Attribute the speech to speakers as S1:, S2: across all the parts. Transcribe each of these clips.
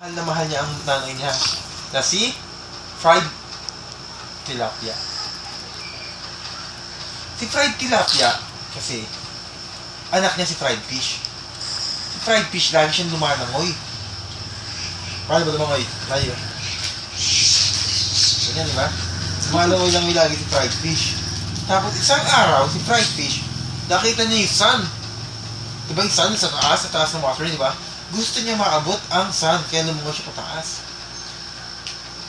S1: Mahal na mahal niya ang nanay niya na si Fried Tilapia. Si Fried Tilapia kasi anak niya si Fried Fish. Si Fried Fish lagi siyang lumalangoy. Paano ba lumangoy? Tayo. Ganyan, di ba? Lumalangoy lang lagi si Fried Fish. Tapos isang araw, si Fried Fish, nakita niya yung sun. Diba yung sun sa taas ng water, di ba? Gusto niya maabot ang sun, kaya lumungo siya pataas.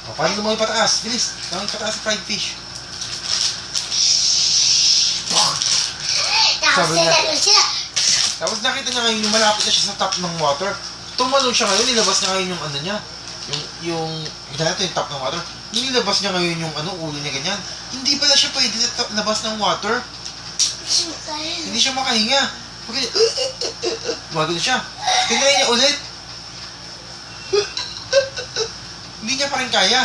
S1: O, paano lumungo pataas? Bilis, lumungo pataas si Fried Fish. Tapos nakita niya ngayon yung malapit na siya sa top ng water. Tumalon siya ngayon, nilabas niya ngayon yung ano niya. Yung top ng water. Nilabas niya ngayon yung ulo niya ganyan. Hindi pala siya pwede sa labas ng water. Hindi siya makahinga. Okay. Gumagano siya. Tinry niya ulit. Hindi niya pa rin kaya.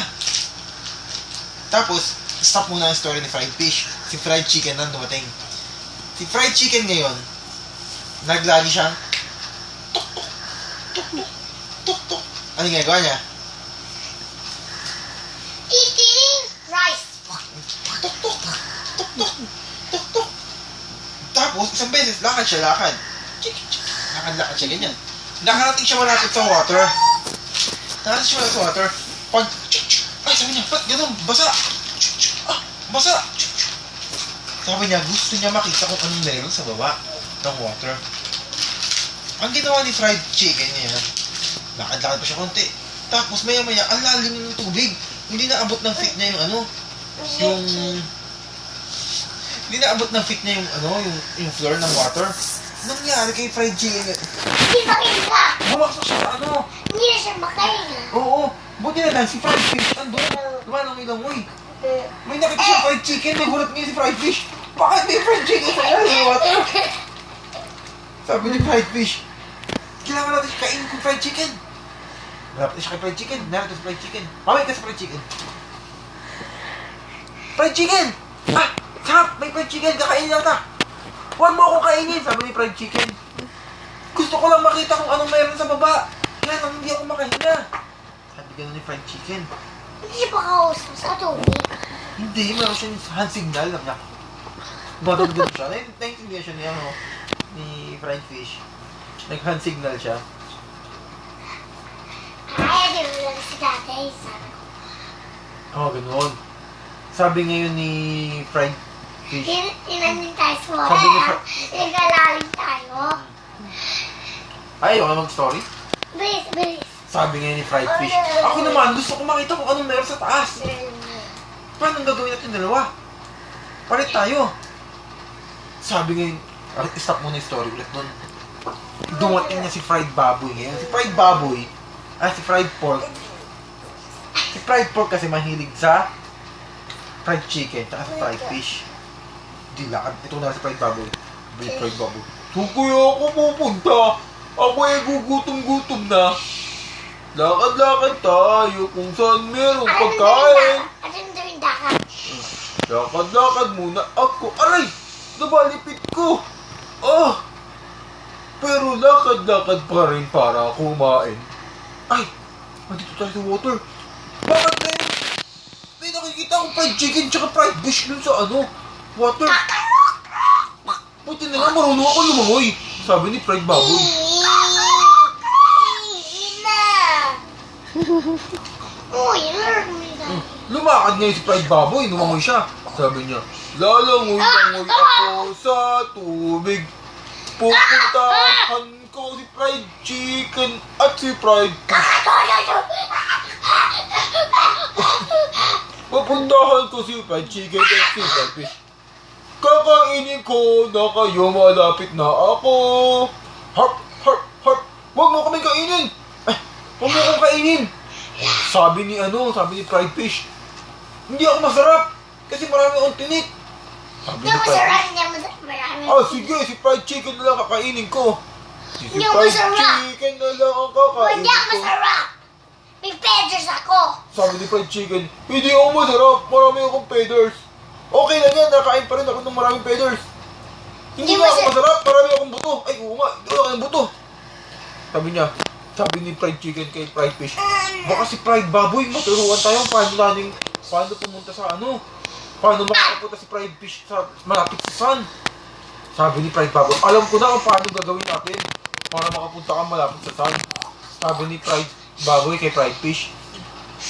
S1: Tapos, stop muna ang story ni Fried Fish. Si Fried Chicken nang dumating. Si Fried Chicken ngayon, naglagi siyang tuk-tuk, tuk-tuk, tuk-tuk. Ano yung ginagawa niya?
S2: Eating rice.
S1: Tuk-tuk, tuk-tuk, tuk-tuk. Tapos, isang beses, lakad siya. Lakad siya, ganyan. Nakarating siya malapit sa water. Pag, ay, sabi niya, ba't ganun? Basa! Basa! Sabi niya, gusto niya makita kung anong meron sa baba ng water. Ang ginawa ni Fried Chicken niya, lakad-lakad pa siya konti. Tapos, maya-maya, ang lalim ng tubig. Hindi naabot ng fit niya hindi naabot ng fit niya yung floor ng water. Nangyari kay Fried Chicken.
S2: Hindi makahinga.
S1: Bumaksak siya sa
S2: Hindi na siya makahinga.
S1: Oo. Buti na lang si Fried Fish. Andun. Lumanong ilangoy. May nakita siya Fried Chicken. Nagulat niya si Fried Fish. Bakit may Fried Chicken sa ilalim ng water? Sabi ni Fried Fish, kailangan natin siya kainin kung Fried Chicken. Narapit siya kay Fried Chicken. Narapit si Fried Chicken. Pamay ka sa Fried Chicken. Fried Chicken! Ah! Sarap! May Fried Chicken! Kakainin natin! Huwag mo akong kainin! Sabi ni Fried Chicken. Gusto ko lang makita kung anong meron sa baba. Kaya nang hindi ako makahinga. Sabi gano'n ni Fried Chicken.
S2: Hindi siya makausap sa tubig.
S1: Hindi, meron siya yung hand signal. Madagdag siya. Naintindihan siya niya, ni Fried Fish. Nag-hand signal siya.
S2: Ay, di mo lang si tatay. Sabi ko.
S1: Oo, gano'n. Sabi ngayon ni Fried Fish.
S2: Tinanin tayo sa wala.
S1: Sabi ni
S2: Nagalalim tayo.
S1: Ay, ayaw ka mag-story?
S2: Bilis, bilis.
S1: Sabi ngayon ni Fried Fish. Ako naman, gusto ko makita kung anong meron sa taas. Paano gagawin natin dalawa? Palit tayo. Sabi ngayon, stop muna yung story ulit nun. Dumating na si Fried Baboy ngayon. Si Fried Baboy, si Fried Pork. Si Fried Pork kasi mahilig sa Fried Chicken, tsaka sa Fried Fish. Di lakad. Ito na si Fried Baboy. Fried Baboy. Saan kaya ako pupunta? Ako ay gugutom-gutom na. Lakad-lakad tayo kung saan merong pagkain.
S2: Anong gawin dakat?
S1: Lakad-lakad muna ako. Aray! Nabalipit ko! Ah! Pero lakad-lakad pa rin para kumain. Ay! Andito tayo sa water. Bakit ngayon? May nakikita akong fried chicken tsaka fried fish dun sa water. Buti na nga marunong ako lumangoy. Sabi ni Fried Baboy.
S2: Uy,
S1: Lumakad ngayon si Fried Baboy, lumangoy siya. Sabi niya, lalangoy-langoy ako sa tubig. Pupuntahan ko si Fried Chicken at si Fried Fish. Pupuntahan ko si Fried Chicken at si Fried Fish. Kakainin ko na kayo, malapit na ako. Harp, harp, harp. Huwag mo kami kainin. Huwag mo akong kainin. Sabi ni Fried Fish, hindi ako masarap kasi marami akong tinik. Sabi ni Fried Fish, sige, si Fried Chicken na lang kakainin ko. Si Fried Chicken na lang ang kakainin ko.
S2: Hindi ako masarap. May feathers ako.
S1: Sabi ni Fried Chicken, hindi ako masarap, marami akong feathers. Okay lang yan, nakain pa rin ako ng maraming feathers. Hindi nga ako masarap, marami akong buto. Ay, oo nga, dalawa kayong buto. Sabi niya, Sabi ni fried chicken kay fried fish, baka si fried baboy, maturuan tayo paano pumunta sa ano? Paano makapunta si fried fish sa malapit sa sun? Sabi ni fried baboy, alam ko na kung paano gagawin natin para makapunta ka malapit sa sun. Sabi ni fried baboy kay fried fish,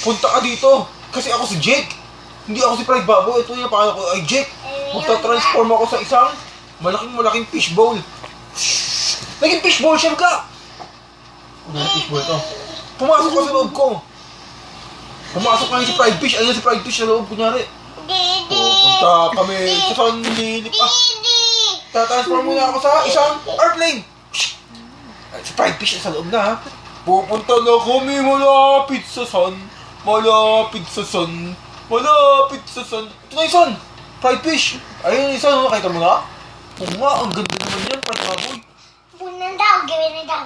S1: punta ka dito kasi ako si Jake. Hindi ako si fried baboy. Ito yung paano ko ay Jake. Magta-transform ako sa isang malaking fishbowl. Naging fishbowl siya ka! Ano yung fishbowl to? Pumasok ka sa loob ko. Pumasok ka si fried fish. Ayun si fried fish sa loob, kunyari. Pupunta kami sa sunlilik. Tatransform muna ako sa isang airplane. Ay, si fried fish sa loob na ha. Pupunta na kami malapit sa sun. Malapit sa sun. Malapit sa sun. Ito na yung sun. Fried fish. Ayun yung sun. Nakita mo na? Oo nga, ang ganda naman yan, fried baboy.
S2: Punan daw, gawin na daw.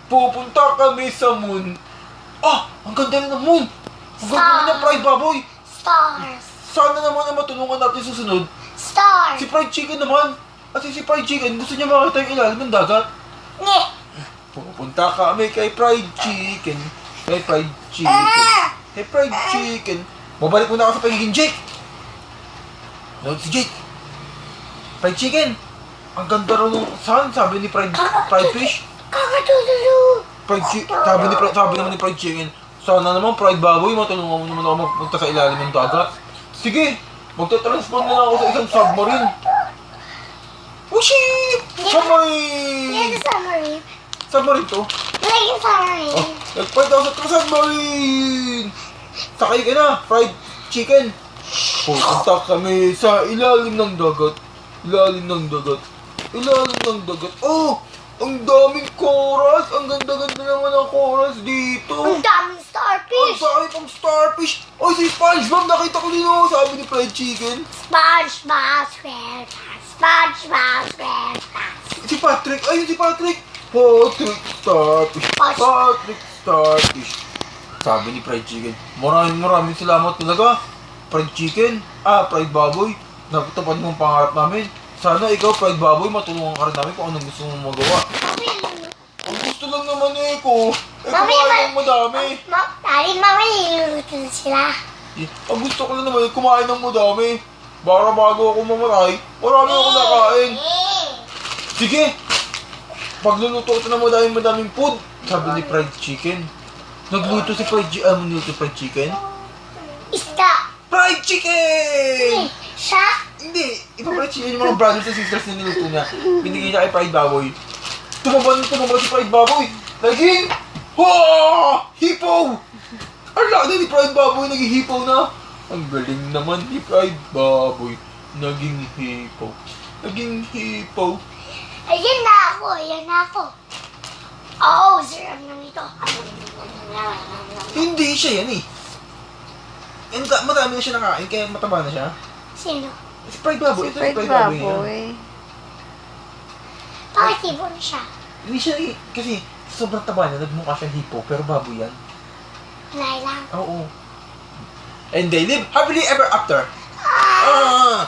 S1: Pupunta kami sa moon. Ah, ang ganda na ng moon. Ang ganda naman yung fried baboy.
S2: Stars.
S1: Sana naman na matulungan natin susunod.
S2: Stars.
S1: Si fried chicken naman. Kasi si fried chicken, gusto niya makita yung ilalim ng dagat.
S2: Nge.
S1: Pupunta kami kay fried chicken. Kay fried chicken. Kay fried chicken. Babalik muna ako sa pagiging Jake. Ano si Jake? Fried chicken. Ang ganda raw ng sun, sabi ni fried fish.
S2: Kakatululu.
S1: Sabi naman ni fried chicken. Sana naman fried baboy, matulungan mo naman ako magpunta sa ilalim ng dagat. Sige, magta-transform na lang ako sa isang submarine. Whooshie! Submarine!
S2: Here's the submarine.
S1: Submarine to?
S2: Like a submarine.
S1: Oh, nagfight ako sa submarine! Sakay ka na, fried chicken. Pupunta kami sa ilalim ng dagat. Ilalim ng dagat. Ilalim ng dagat. Oh! Ang daming chorus! Ang ganda-ganda naman ang chorus dito!
S2: Ang daming
S1: Ang
S2: starfish.
S1: dami pang starfish! Oh, si SpongeBob! Nakita ko din ako! Sabi ni fried chicken.
S2: SpongeBob SquarePants. SpongeBob SquarePants.
S1: Si Patrick! Ayun si Patrick! Patrick Starfish! Patrick Starfish! Sabi ni fried chicken. Maraming salamat talaga! Fried chicken! Fried baboy! Natupad mo ang pangarap namin. Sana ikaw, fried baboy, matulungan ka rin namin kung anong gusto mong magawa. Ang gusto lang naman ko. Kumain ng madami.
S2: Daddy, mama, niluluto na sila.
S1: Ang gusto ko lang naman kumain ng madami. Para bago ako mamatay, marami ako nakain. Sige, pagluluto ito ng madaming food, sabi ni fried chicken. Nagluto si fried chicken?
S2: Isda.
S1: Fried chicken!
S2: Siya.
S1: Hindi, ipa-fried chicken yung mga brothers and sisters na niluto niya. Binigay niya kay fried baboy. Tumaba si fried baboy. Naging, hippo! Ang laki ni fried baboy, naging hippo na. Ang galing naman ni fried baboy. Naging hippo. Naging hippo.
S2: Ayan na ako, ayan na ako. Oh, sarap naman ito.
S1: Hindi siya yan eh. And marami na siya nakain, kaya mataba na siya.
S2: Sino?
S1: Si fried baboy.
S3: Si
S1: Ito si
S3: fried
S1: fried baboy niya.
S3: baboy.
S2: Bakit ibon siya?
S1: Hindi siya eh, kasi sobrang taba niya, nagmukha siyang hippo, pero baboy yan.
S2: Nailang.
S1: Oo. And they live happily ever after. Ah!